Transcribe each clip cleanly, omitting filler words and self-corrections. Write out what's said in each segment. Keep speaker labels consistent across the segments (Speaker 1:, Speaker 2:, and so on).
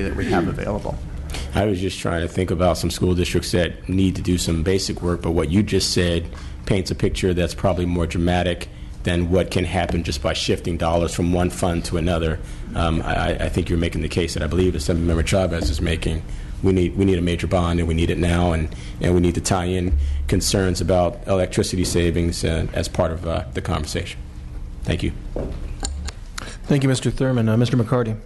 Speaker 1: that we have available.
Speaker 2: I was just trying to think about some school districts that need to do some basic work, but what you just said paints a picture that's probably more dramatic than what can happen just by shifting dollars from one fund to another. I think you're making the case that I believe Assemblymember Chavez is making. We need a major bond, and we need it now, and we need to tie in concerns about electricity savings as part of the conversation. Thank you.
Speaker 3: Thank you, Mr. Thurman. Mr. McCarty.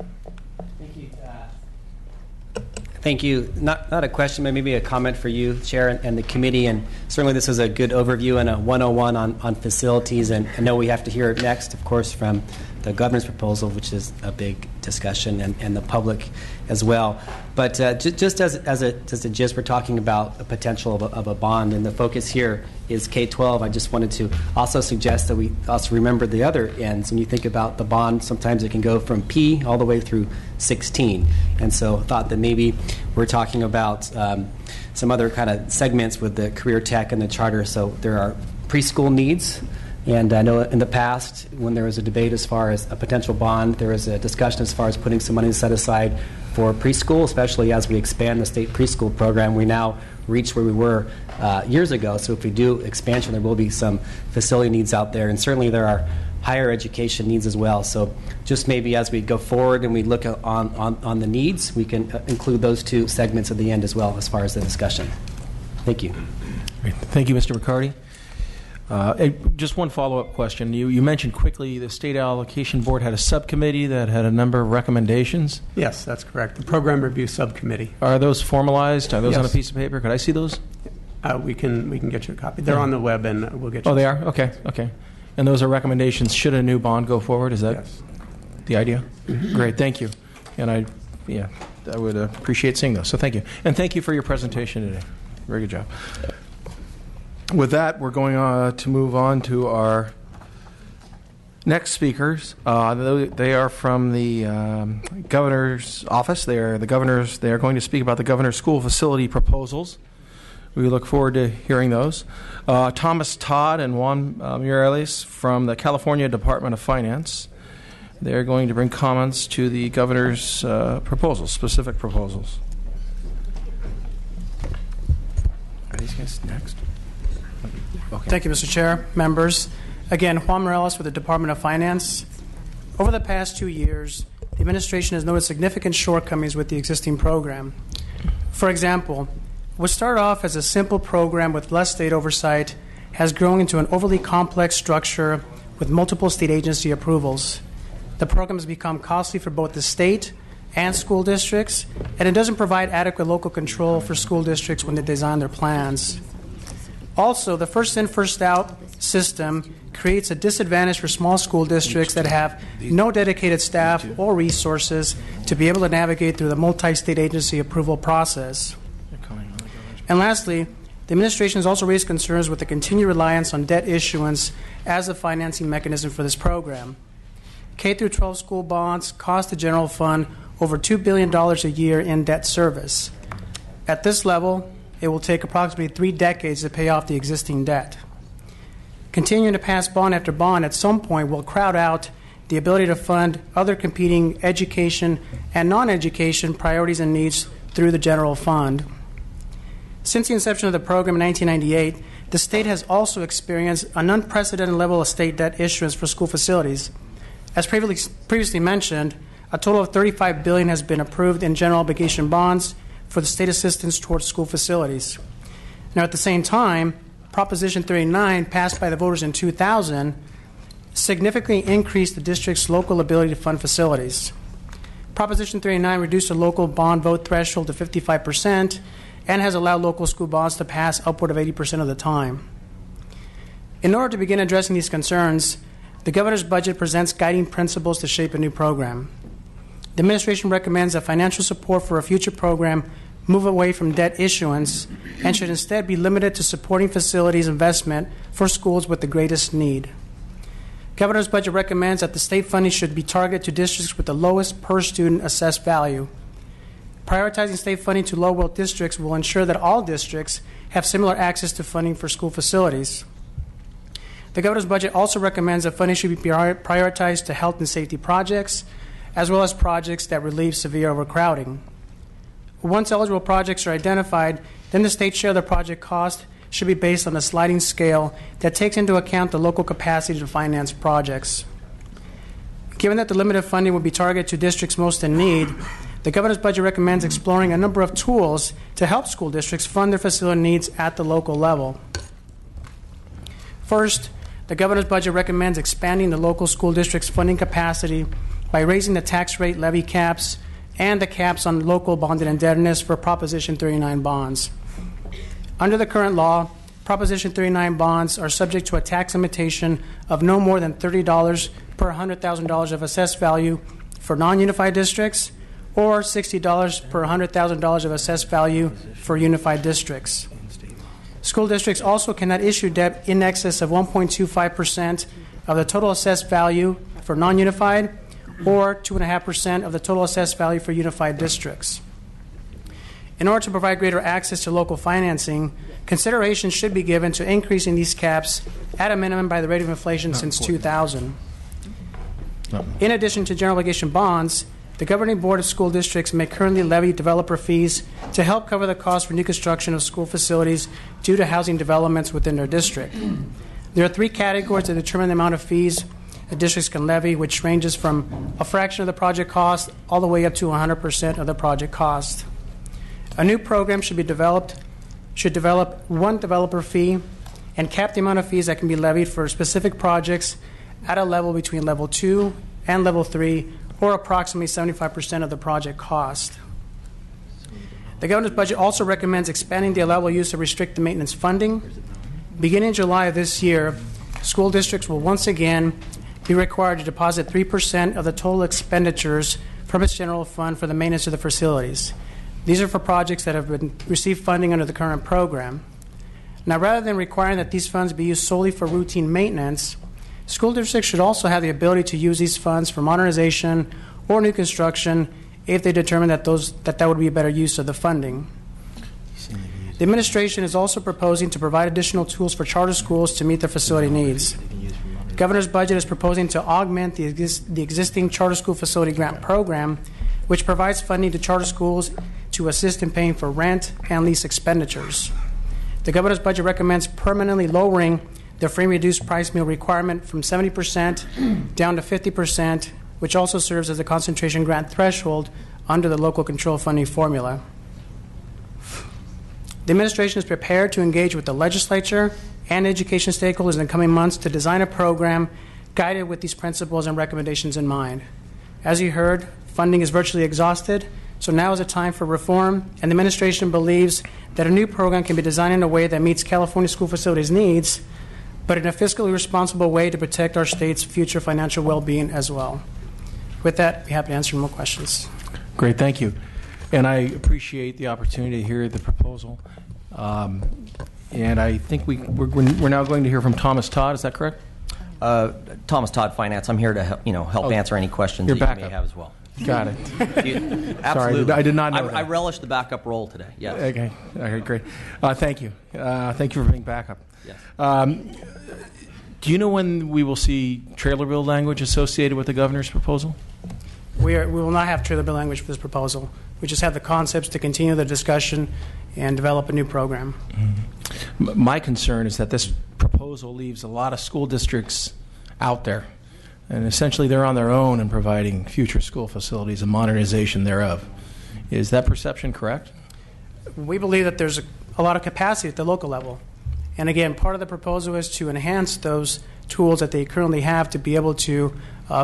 Speaker 4: Thank you. Not a question, but maybe a comment for you, Chair, and the committee. And certainly this is a good overview and a 101 on facilities. And I know we have to hear it next, of course, from the governor's proposal, which is a big discussion, and the public as well. But just as a gist, we're talking about the potential of a bond, and the focus here is K-12. I just wanted to also suggest that we also remember the other ends. When you think about the bond, sometimes it can go from P all the way through 16. And so I thought that maybe we're talking about some other kind of segments with the career tech and the charter. So there are preschool needs. And I know in the past, when there was a debate as far as a potential bond, there was a discussion as far as putting some money set aside for preschool, especially as we expand the state preschool program. We now reach where we were years ago. So if we do expansion, there will be some facility needs out there. And certainly there are higher education needs as well. So just maybe as we go forward and we look on the needs, we can include those two segments at the end as well as far as the discussion. Thank you.
Speaker 3: Great. Thank you, Mr. McCarty. Just one follow-up question. You mentioned quickly the State Allocation Board had a subcommittee that had a number of recommendations.
Speaker 1: Yes, that's correct. The Program Review Subcommittee.
Speaker 3: Are those formalized? Are those
Speaker 1: Yes.
Speaker 3: on a piece of paper? Could I see those?
Speaker 1: We can get you a copy. They're on the web, and we'll get you.
Speaker 3: Oh, they are? Okay. And those are recommendations. Should a new bond go forward? Is that the idea? Mm-hmm. Great. Thank you. And I would appreciate seeing those. So thank you. And thank you for your presentation today. Very good job. With that, we're going to move on to our next speakers. They are from the governor's office. They are going to speak about the governor's school facility proposals. We look forward to hearing those. Thomas Todd and Juan Morales from the California Department of Finance. They're going to bring comments to the governor's proposals, specific proposals. Are these guys next? Okay.
Speaker 5: Thank you, Mr. Chair, members. Again, Juan Morales with the Department of Finance. Over the past 2 years, the administration has noted significant shortcomings with the existing program. For example, what started off as a simple program with less state oversight has grown into an overly complex structure with multiple state agency approvals. The program has become costly for both the state and school districts, and it doesn't provide adequate local control for school districts when they design their plans. Also, the first in, first out system creates a disadvantage for small school districts that have no dedicated staff or resources to be able to navigate through the multi-state agency approval process. And lastly, the administration has also raised concerns with the continued reliance on debt issuance as a financing mechanism for this program. K-12 school bonds cost the general fund over $2 billion a year in debt service. At this level, it will take approximately 3 decades to pay off the existing debt. Continuing to pass bond after bond at some point will crowd out the ability to fund other competing education and non-education priorities and needs through the general fund. Since the inception of the program in 1998, the state has also experienced an unprecedented level of state debt issuance for school facilities. As previously mentioned, a total of $35 billion has been approved in general obligation bonds for the state assistance towards school facilities. Now, at the same time, Proposition 39, passed by the voters in 2000, significantly increased the district's local ability to fund facilities. Proposition 39 reduced the local bond vote threshold to 55% and has allowed local school bonds to pass upward of 80% of the time. In order to begin addressing these concerns, the governor's budget presents guiding principles to shape a new program. The administration recommends that financial support for a future program move away from debt issuance and should instead be limited to supporting facilities investment for schools with the greatest need. Governor's budget recommends that the state funding should be targeted to districts with the lowest per-student assessed value. Prioritizing state funding to low-wealth districts will ensure that all districts have similar access to funding for school facilities. The governor's budget also recommends that funding should be prioritized to health and safety projects, as well as projects that relieve severe overcrowding. Once eligible projects are identified, then the state share of the project cost should be based on a sliding scale that takes into account the local capacity to finance projects. Given that the limited funding would be targeted to districts most in need, the governor's budget recommends exploring a number of tools to help school districts fund their facility needs at the local level. First, the governor's budget recommends expanding the local school district's funding capacity by raising the tax rate levy caps and the caps on local bonded indebtedness for Proposition 39 bonds. Under the current law, Proposition 39 bonds are subject to a tax limitation of no more than $30 per $100,000 of assessed value for non-unified districts, or $60 per $100,000 of assessed value for unified districts. School districts also cannot issue debt in excess of 1.25% of the total assessed value for non-unified, or 2.5% of the total assessed value for unified districts. In order to provide greater access to local financing, consideration should be given to increasing these caps at a minimum by the rate of inflation since 2000. In addition to general obligation bonds, the governing board of school districts may currently levy developer fees to help cover the cost for new construction of school facilities due to housing developments within their district. There are three categories that determine the amount of fees the districts can levy, which ranges from a fraction of the project cost all the way up to 100% of the project cost. A new program should develop one developer fee and cap the amount of fees that can be levied for specific projects at a level between level 2 and level 3, or approximately 75% of the project cost. The governor's budget also recommends expanding the allowable use of restricted maintenance funding. Beginning in July of this year, school districts will once again be required to deposit 3% of the total expenditures from its general fund for the maintenance of the facilities. These are for projects that have received funding under the current program. Now, rather than requiring that these funds be used solely for routine maintenance, school districts should also have the ability to use these funds for modernization or new construction if they determine that that would be a better use of the funding. The administration is also proposing to provide additional tools for charter schools to meet their facility needs. The governor's budget is proposing to augment the existing charter school facility grant program, which provides funding to charter schools to assist in paying for rent and lease expenditures. The governor's budget recommends permanently lowering the free and reduced price meal requirement from 70% down to 50%, which also serves as a concentration grant threshold under the local control funding formula. The administration is prepared to engage with the legislature and education stakeholders in the coming months to design a program guided with these principles and recommendations in mind. As you heard, funding is virtually exhausted, so now is a time for reform, and the administration believes that a new program can be designed in a way that meets California school facilities needs, but in a fiscally responsible way to protect our state's future financial well-being as well. With that, I'd be happy to answer more questions.
Speaker 3: Great, thank you. And I appreciate the opportunity to hear the proposal. And I think we're now going to hear from Thomas Todd. Is that correct?
Speaker 6: Thomas Todd, Finance. I'm here to help answer any questions that you may have as well.
Speaker 3: Got it.
Speaker 6: Absolutely.
Speaker 3: Sorry, I did not know that.
Speaker 6: I relish the backup role today. Yes.
Speaker 3: Okay, great. Thank you. Thank you for being backup.
Speaker 6: Yes.
Speaker 3: Do you know when we will see trailer bill language associated with the governor's proposal?
Speaker 5: We will not have trailer bill language for this proposal. We just have the concepts to continue the discussion and develop a new program.
Speaker 3: Mm-hmm. My concern is that this proposal leaves a lot of school districts out there, and essentially they're on their own in providing future school facilities and modernization thereof. Is that perception correct?
Speaker 5: We believe that there's a lot of capacity at the local level. And again, part of the proposal is to enhance those tools that they currently have to be able to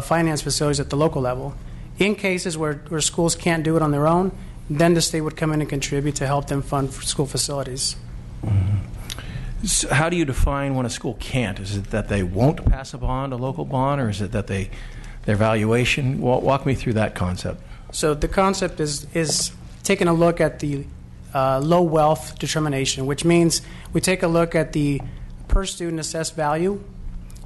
Speaker 5: finance facilities at the local level. In cases where schools can't do it on their own, then the state would come in and contribute to help them fund school facilities.
Speaker 3: Mm-hmm. So how do you define when a school can't? Is it that they won't pass a bond, a local bond, or is it that their valuation? Walk me through that concept.
Speaker 5: So the concept is taking a look at the low wealth determination, which means we take a look at the per student assessed value,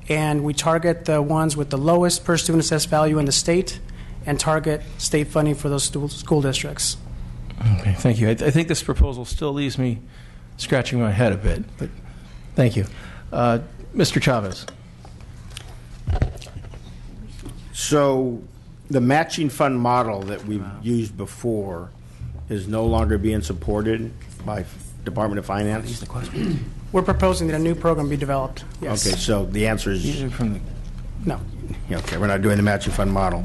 Speaker 5: and we target the ones with the lowest per student assessed value in the state and target state funding for those school districts.
Speaker 3: Okay, thank you. I think this proposal still leaves me scratching my head a bit, but thank you. Mr. Chavez.
Speaker 7: So the matching fund model that we've used before is no longer being supported by Department of Finance?
Speaker 5: We're proposing that a new program be developed. Yes.
Speaker 7: Okay, so the answer is
Speaker 5: No.
Speaker 7: yeah, okay. We're not doing the matching fund model.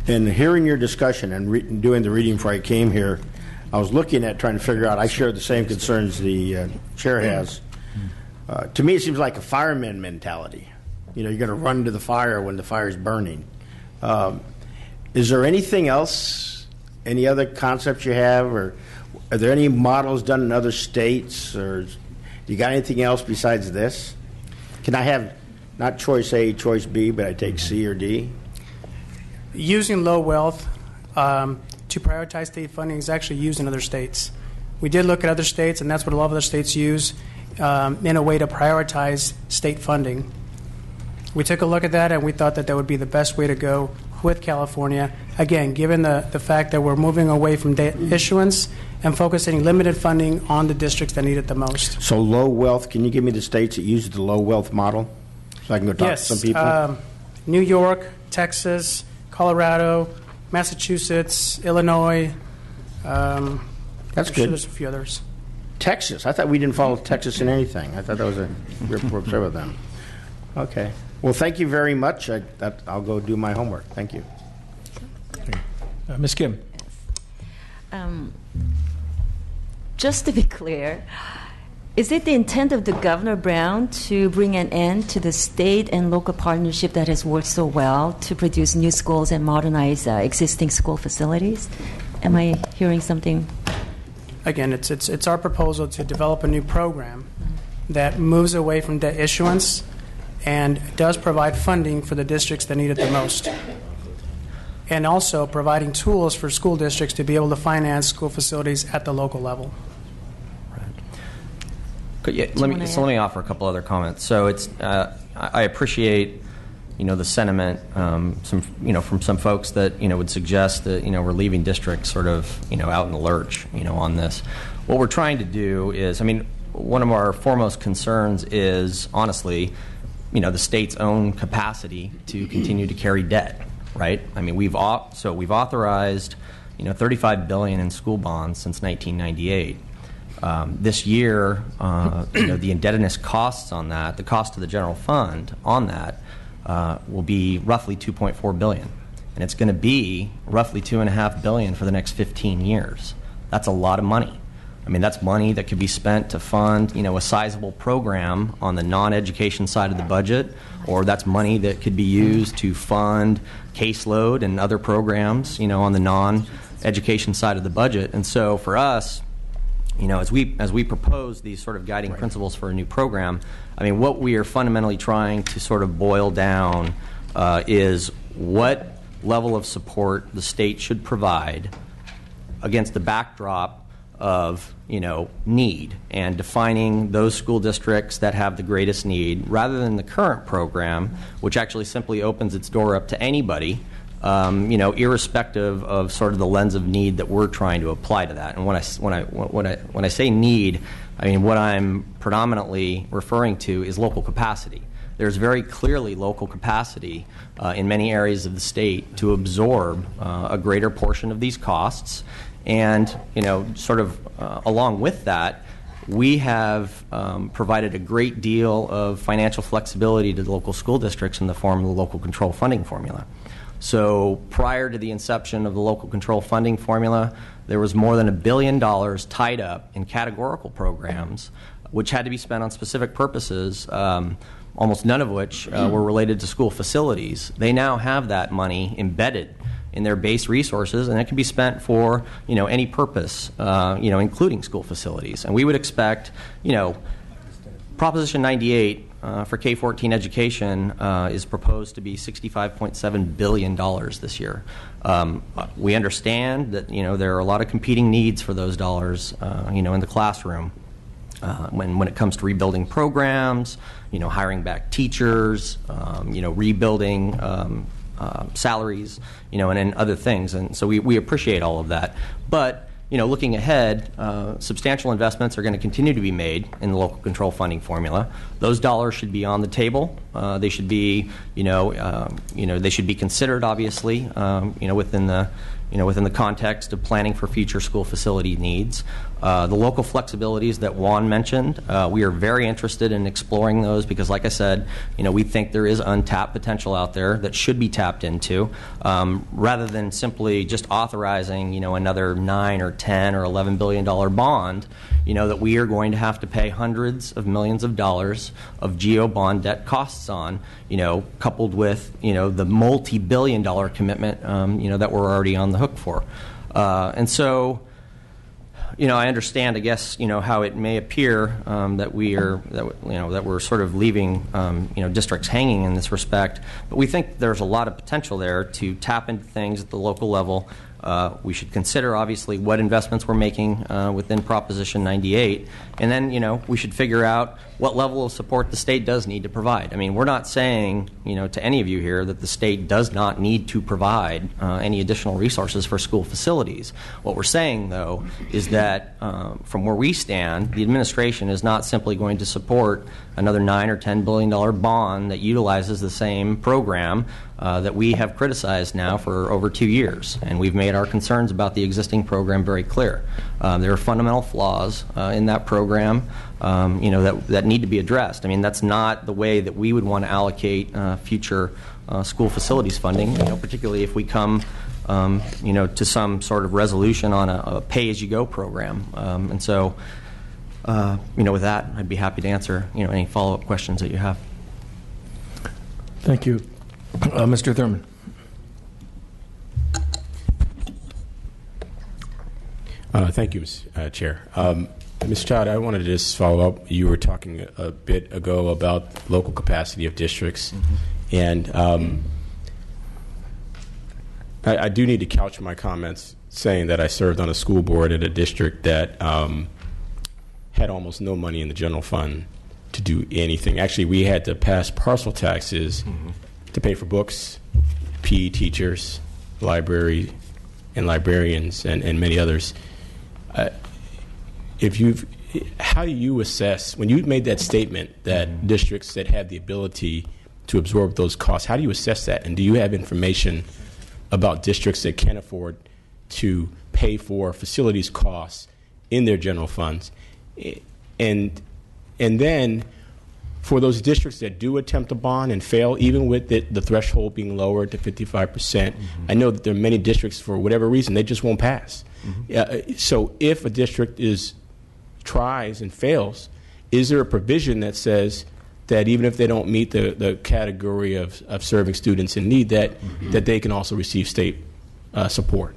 Speaker 7: And hearing your discussion and doing the reading before I came here, I was looking at trying to figure out. I share the same concerns the chair has. To me, it seems like a fireman mentality. You know, you're going to run to the fire when the fire's burning. Is there anything else? Any other concepts you have, or are there any models done in other states, or you got anything else besides this? Can I have not choice A, choice B, but I take C or D?
Speaker 5: Using low wealth to prioritize state funding is actually used in other states. We did look at other states, and that's what a lot of other states use in a way to prioritize state funding. We took a look at that, and we thought that that would be the best way to go with California. Again, given the fact that we're moving away from debt issuance and focusing limited funding on the districts that need it the most.
Speaker 7: So low wealth, can you give me the states that use the low wealth model so I can go talk
Speaker 5: Yes,
Speaker 7: to some people?
Speaker 5: New York, Texas, Colorado, Massachusetts, Illinois.
Speaker 7: That's
Speaker 5: I'm sure
Speaker 7: good.
Speaker 5: there's a few others.
Speaker 7: Texas. I thought we didn't follow Texas in anything. I thought that was we're upset with them. Okay. Well, thank you very much. I'll go do my homework. Thank you.
Speaker 3: Ms. Kim.
Speaker 8: Just to be clear, is it the intent of the Governor Brown to bring an end to the state and local partnership that has worked so well to produce new schools and modernize existing school facilities? Am I hearing something?
Speaker 5: Again, it's our proposal to develop a new program that moves away from debt issuance and does provide funding for the districts that need it the most. And also providing tools for school districts to be able to finance school facilities at the local level.
Speaker 6: Let me offer a couple other comments. So it's I appreciate the sentiment from some folks that would suggest that we're leaving districts sort of out in the lurch on this. What we're trying to do is, one of our foremost concerns is honestly the state's own capacity to continue to carry debt. Right? We've authorized $35 billion in school bonds since 1998. This year, the indebtedness costs on that, the cost to the general fund on that, will be roughly $2.4 billion, and it's going to be roughly $2.5 billion for the next 15 years. That's a lot of money. That's money that could be spent to fund, a sizable program on the non-education side of the budget, or that's money that could be used to fund caseload and other programs, on the non-education side of the budget. And so for us, as we propose these sort of guiding principles for a new program, what we are fundamentally trying to sort of boil down is what level of support the state should provide against the backdrop of need, and defining those school districts that have the greatest need, rather than the current program, which actually simply opens its door up to anybody, irrespective of sort of the lens of need that we're trying to apply to that. And when I say need, what I'm predominantly referring to is local capacity. There's very clearly local capacity in many areas of the state to absorb a greater portion of these costs. And, along with that, we have provided a great deal of financial flexibility to the local school districts in the form of the local control funding formula. So prior to the inception of the local control funding formula, there was more than $1 billion tied up in categorical programs, which had to be spent on specific purposes, almost none of which were related to school facilities. They now have that money embedded in their base resources, and it can be spent for any purpose, including school facilities. And we would expect, Proposition 98 for K-14 education is proposed to be $65.7 billion this year. We understand that there are a lot of competing needs for those dollars, in the classroom. When it comes to rebuilding programs, hiring back teachers, rebuilding salaries, and other things. And so we appreciate all of that. But, looking ahead, substantial investments are going to continue to be made in the local control funding formula. Those dollars should be on the table. They should be, they should be considered, obviously, within the context of planning for future school facility needs. The local flexibilities that Juan mentioned, we are very interested in exploring those because, like I said, we think there is untapped potential out there that should be tapped into, rather than simply just authorizing, another $9 or $10 or $11 billion bond. That we are going to have to pay hundreds of millions of dollars of GO bond debt costs on, coupled with, the multi-billion-dollar commitment, that we're already on the hook for. And so, I understand, I guess, how it may appear that we're sort of leaving, districts hanging in this respect. But we think there's a lot of potential there to tap into things at the local level. We should consider, obviously, what investments we're making within Proposition 98. And then, we should figure out what level of support the state does need to provide. I mean, we're not saying, to any of you here that the state does not need to provide any additional resources for school facilities. What we're saying, though, is that from where we stand, the administration is not simply going to support another $9 or $10 billion bond that utilizes the same program that we have criticized now for over 2 years. And we've made our concerns about the existing program very clear. There are fundamental flaws in that program, that need to be addressed. I mean, that's not the way that we would want to allocate future school facilities funding, particularly if we come, to some sort of resolution on a pay-as-you-go program. And so, with that, I'd be happy to answer, any follow-up questions that you have.
Speaker 3: Thank you. Mr. Thurman.
Speaker 2: Thank you, Chair. Ms. Child, I wanted to just follow up. You were talking a bit ago about local capacity of districts, and I do need to couch my comments saying that I served on a school board at a district that had almost no money in the general fund to do anything. Actually, we had to pass parcel taxes to pay for books, PE teachers, library, and librarians, and many others. How do you assess, when you made that statement that districts that have the ability to absorb those costs, how do you assess that? And do you have information about districts that can't afford to pay for facilities costs in their general funds? And then for those districts that do attempt a bond and fail, even with the threshold being lowered to 55%, I know that there are many districts, for whatever reason, they just won't pass. So if a district tries and fails, is there a provision that says that even if they don't meet the category of serving students in need, that they can also receive state support?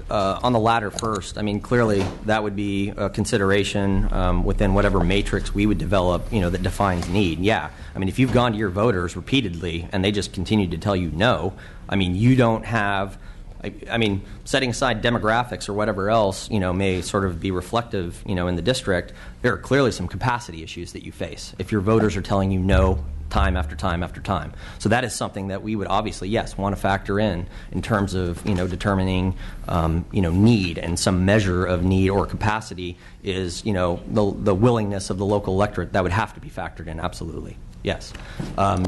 Speaker 6: On the latter first, I mean, clearly that would be a consideration within whatever matrix we would develop, that defines need. Yeah. I mean, if you've gone to your voters repeatedly and they just continue to tell you no, I mean, you don't have, I mean, setting aside demographics or whatever else, may sort of be reflective, in the district, there are clearly some capacity issues that you face if your voters are telling you no time after time after time. So that is something that we would obviously, yes, want to factor in terms of, determining, need, and some measure of need or capacity is, the willingness of the local electorate. That would have to be factored in, absolutely, yes. To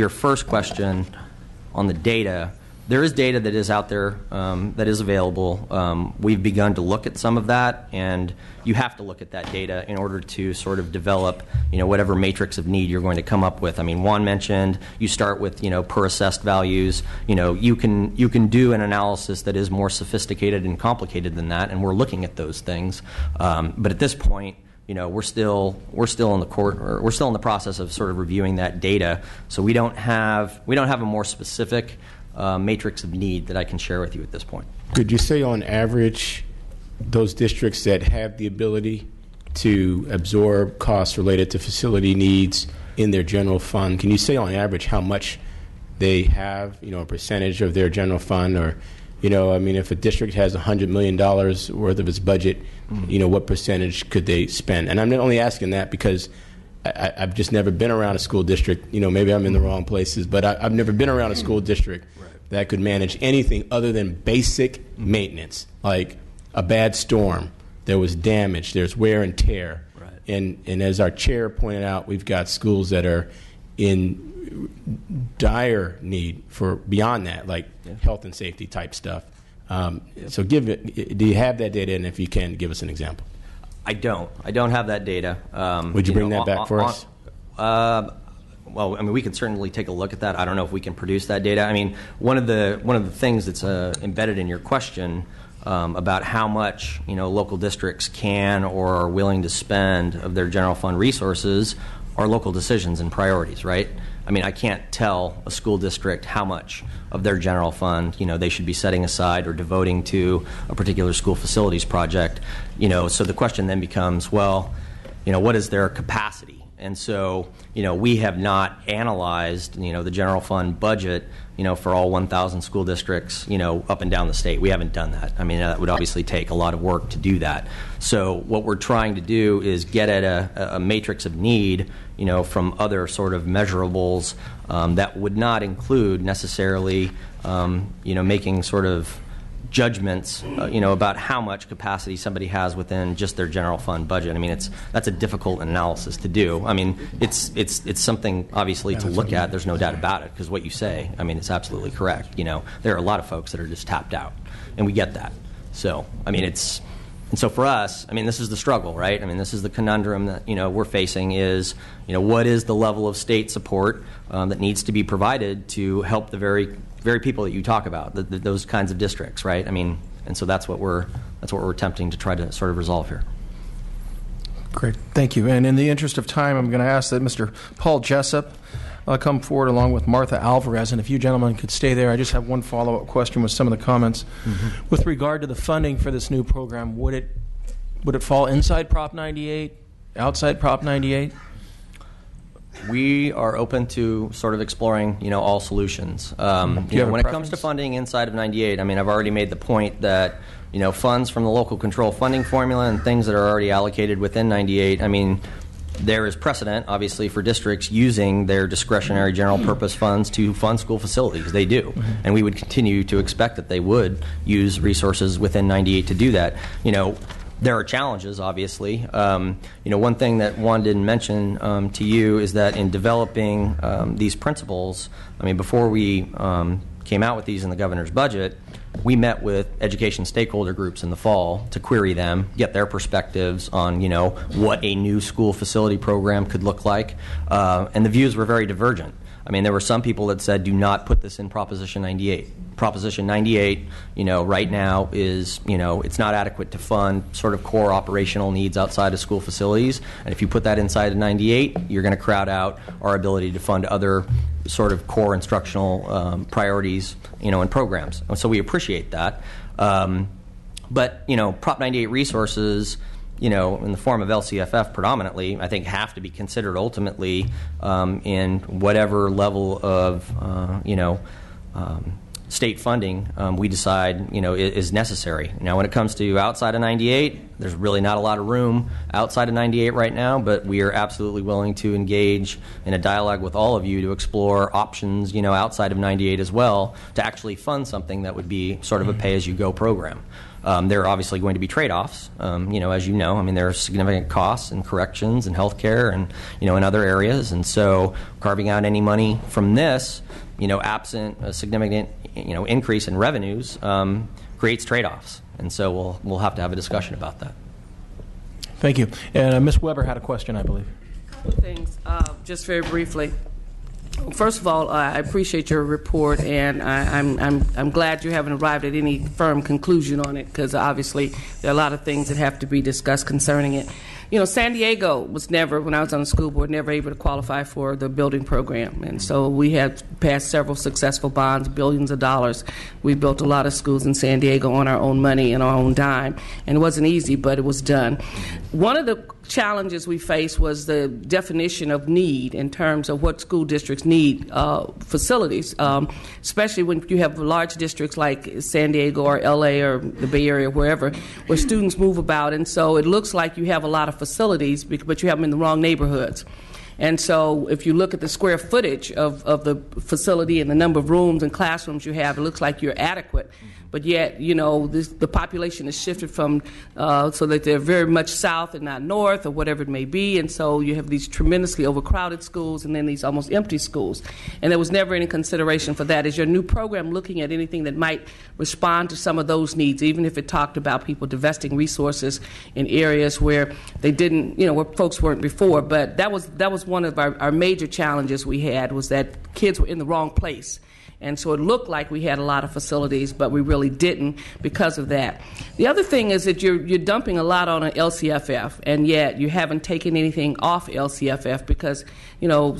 Speaker 6: your first question on the data, there is data that is out there that is available. We've begun to look at some of that, and you have to look at that data in order to sort of develop, whatever matrix of need you're going to come up with. I mean, Juan mentioned you start with, per assessed values. You can do an analysis that is more sophisticated and complicated than that, and we're looking at those things. But at this point, we're still in the process of sort of reviewing that data. So we don't have a more specific matrix of need that I can share with you at this point.
Speaker 2: Could you say on average those districts that have the ability to absorb costs related to facility needs in their general fund, can you say on average how much they have, a percentage of their general fund? Or, if a district has $100 million worth of its budget, what percentage could they spend? And I'm not only asking that because I've just never been around a school district. Maybe I'm in the wrong places, but I've never been around a school district that could manage anything other than basic maintenance, like a bad storm, there was damage, there's wear and tear.
Speaker 6: Right.
Speaker 2: And as our chair pointed out, we've got schools that are in dire need for beyond that, like health and safety type stuff. So do you have that data, and if you can, give us an example?
Speaker 6: I don't have that data.
Speaker 2: Would you bring that back for us?
Speaker 6: Well, I mean, we could certainly take a look at that. I don't know if we can produce that data. I mean, one of the things that's embedded in your question about how much local districts can or are willing to spend of their general fund resources are local decisions and priorities, right? I mean, I can't tell a school district how much of their general fund they should be setting aside or devoting to a particular school facilities project. So the question then becomes, well, what is their capacity? And so, we have not analyzed, the general fund budget, for all 1,000 school districts, up and down the state. We haven't done that. I mean, that would obviously take a lot of work to do that. So what we're trying to do is get at a matrix of need, from other sort of measurables that would not include necessarily, making sort of judgments, about how much capacity somebody has within just their general fund budget. I mean, that's a difficult analysis to do. I mean, it's something obviously to look at. There's no doubt about it, because what you say, I mean, it's absolutely correct. There are a lot of folks that are just tapped out, and we get that. So, I mean, and so for us, I mean, this is the struggle, right? I mean, this is the conundrum that we're facing is, what is the level of state support that needs to be provided to help the very people that you talk about, those kinds of districts, right? I mean, and so that's what we're attempting to try to sort of resolve here.
Speaker 3: Great, thank you. And in the interest of time, I'm going to ask that Mr. Paul Jessup come forward along with Martha Alvarez, and if you gentlemen could stay there, I just have one follow-up question with some of the comments. Mm-hmm. With regard to the funding for this new program, would it fall inside Prop 98, outside Prop 98?
Speaker 6: We are open to sort of exploring, all solutions. When it comes to funding inside of 98, I mean, I've already made the point that, funds from the local control funding formula and things that are already allocated within 98, I mean, there is precedent, obviously, for districts using their discretionary general purpose funds to fund school facilities. They do. Mm-hmm. And we would continue to expect that they would use resources within 98 to do that. There are challenges, obviously. One thing that Juan didn't mention to you is that in developing these principles, I mean, before we came out with these in the governor's budget, we met with education stakeholder groups in the fall to query them, get their perspectives on, what a new school facility program could look like. And the views were very divergent. I mean, there were some people that said, do not put this in Proposition 98. Proposition 98, right now is, it's not adequate to fund sort of core operational needs outside of school facilities. And if you put that inside of 98, you're going to crowd out our ability to fund other sort of core instructional priorities, and programs. And so we appreciate that. But, Prop 98 resources, in the form of LCFF predominantly, I think have to be considered ultimately in whatever level of, state funding we decide, is necessary. Now, when it comes to outside of 98, there's really not a lot of room outside of 98 right now, but we are absolutely willing to engage in a dialogue with all of you to explore options, outside of 98 as well, to actually fund something that would be sort of a pay-as-you-go program. There are obviously going to be trade-offs, as you know. I mean, there are significant costs in corrections and healthcare and, in other areas. And so carving out any money from this, absent a significant, increase in revenues, creates trade-offs. And so we'll have to have a discussion about that.
Speaker 3: Thank you. And Ms. Weber had a question, I believe.
Speaker 9: A couple of things, just very briefly. First of all, I appreciate your report, and I'm glad you haven't arrived at any firm conclusion on it, because obviously there are a lot of things that have to be discussed concerning it. San Diego was never, when I was on the school board, never able to qualify for the building program. And so we had passed several successful bonds, billions of dollars. We built a lot of schools in San Diego on our own money and our own dime. And it wasn't easy, but it was done. One of the challenges we faced was the definition of need in terms of what school districts need facilities, especially when you have large districts like San Diego or LA or the Bay Area, wherever, where students move about. And so it looks like you have a lot of facilities, but you have them in the wrong neighborhoods. And so if you look at the square footage of the facility and the number of rooms and classrooms you have, it looks like you're adequate. But yet, the population has shifted from so that they're very much south and not north or whatever it may be. And so you have these tremendously overcrowded schools and then these almost empty schools. And there was never any consideration for that. Is your new program looking at anything that might respond to some of those needs, even if it talked about people divesting resources in areas where they didn't, where folks weren't before? But that was one of our major challenges we had, was that kids were in the wrong place. And so it looked like we had a lot of facilities, but we really didn't because of that. The other thing is that you're dumping a lot on an LCFF, and yet you haven't taken anything off LCFF because,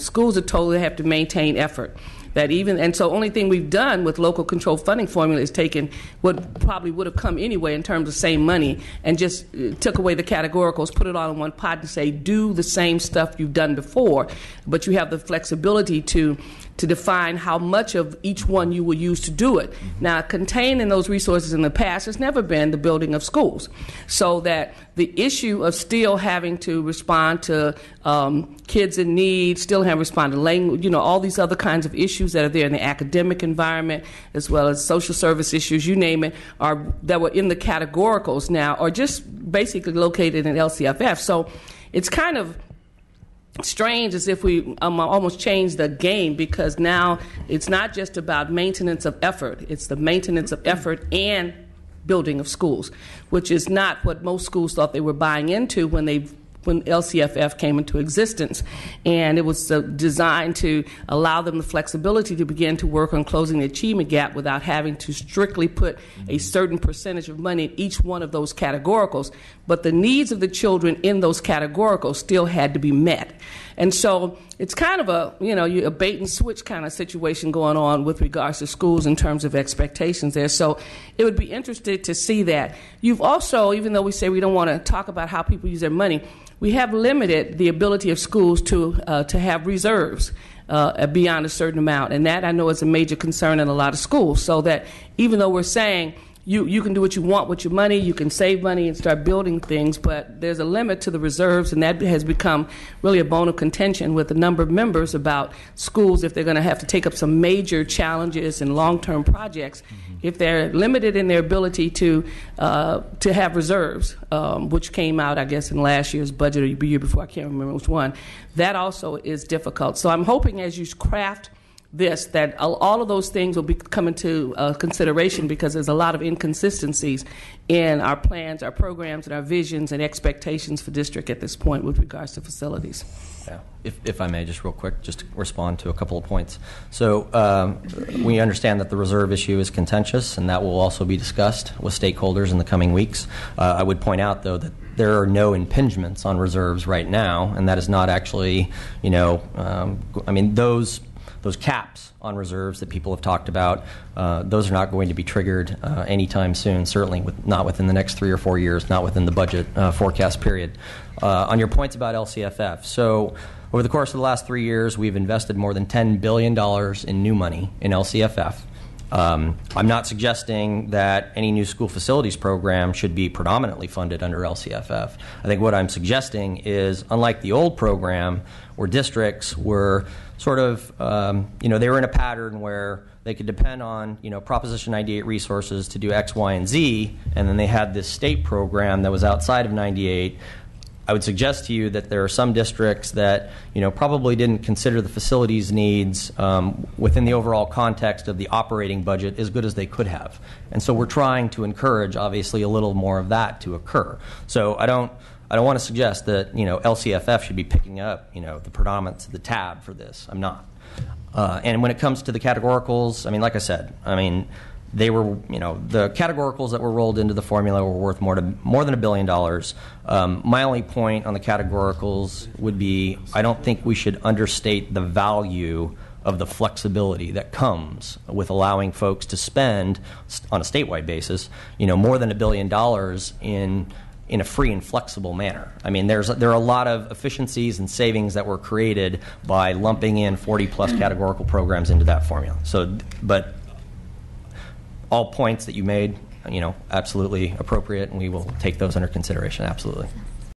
Speaker 9: schools are told they have to maintain effort. So only thing we've done with local control funding formula is taken what probably would have come anyway in terms of same money and just took away the categoricals, put it all in one pot and say, do the same stuff you've done before, but you have the flexibility to define how much of each one you will use to do it. Now, contained in those resources in the past has never been the building of schools. So that the issue of still having to respond to kids in need, still having to respond to language, all these other kinds of issues that are there in the academic environment, as well as social service issues, you name it, that were in the categoricals now are just basically located in LCFF. So it's kind of strange, as if we almost changed the game, because now it's not just about maintenance of effort, it's the maintenance of effort and building of schools, which is not what most schools thought they were buying into when LCFF came into existence. And it was designed to allow them the flexibility to begin to work on closing the achievement gap without having to strictly put a certain percentage of money in each one of those categoricals. But the needs of the children in those categoricals still had to be met. And so it's kind of a bait and switch kind of situation going on with regards to schools in terms of expectations there. So it would be interesting to see that. You've also, even though we say we don't want to talk about how people use their money, we have limited the ability of schools to have reserves beyond a certain amount. And that, I know, is a major concern in a lot of schools. So that even though we're saying you can do what you want with your money, you can save money and start building things, but there's a limit to the reserves, and that has become really a bone of contention with a number of members about schools if they're going to have to take up some major challenges and long-term projects. If they're limited in their ability to have reserves, which came out, I guess, in last year's budget or the year before, I can't remember which one, that also is difficult. So I'm hoping as you craft this, that all of those things will be come into consideration, because there's a lot of inconsistencies in our plans, our programs, and our visions and expectations for district at this point with regards to facilities.
Speaker 6: Yeah. If I may, just real quick, just to respond to a couple of points. So we understand that the reserve issue is contentious, and that will also be discussed with stakeholders in the coming weeks. I would point out, though, that there are no impingements on reserves right now, and that is not actually, those caps on reserves that people have talked about, those are not going to be triggered anytime soon, certainly not within the next 3 or 4 years, not within the budget forecast period. On your points about LCFF, so over the course of the last 3 years, we've invested more than $10 billion in new money in LCFF. I'm not suggesting that any new school facilities program should be predominantly funded under LCFF. I think what I'm suggesting is, unlike the old program where districts were sort of, they were in a pattern where they could depend on, Proposition 98 resources to do X, Y, and Z, and then they had this state program that was outside of 98. I would suggest to you that there are some districts that, probably didn't consider the facilities needs within the overall context of the operating budget as good as they could have. And so we're trying to encourage, obviously, a little more of that to occur. So I don't want to suggest that, LCFF should be picking up, the predominance of the tab for this. I'm not. And when it comes to the categoricals, like I said, they were, the categoricals that were rolled into the formula were worth more than $1 billion. My only point on the categoricals would be, I don't think we should understate the value of the flexibility that comes with allowing folks to spend on a statewide basis, more than $1 billion in a free and flexible manner. There are a lot of efficiencies and savings that were created by lumping in 40-plus categorical programs into that formula. So, but all points that you made, absolutely appropriate, and we will take those under consideration, absolutely.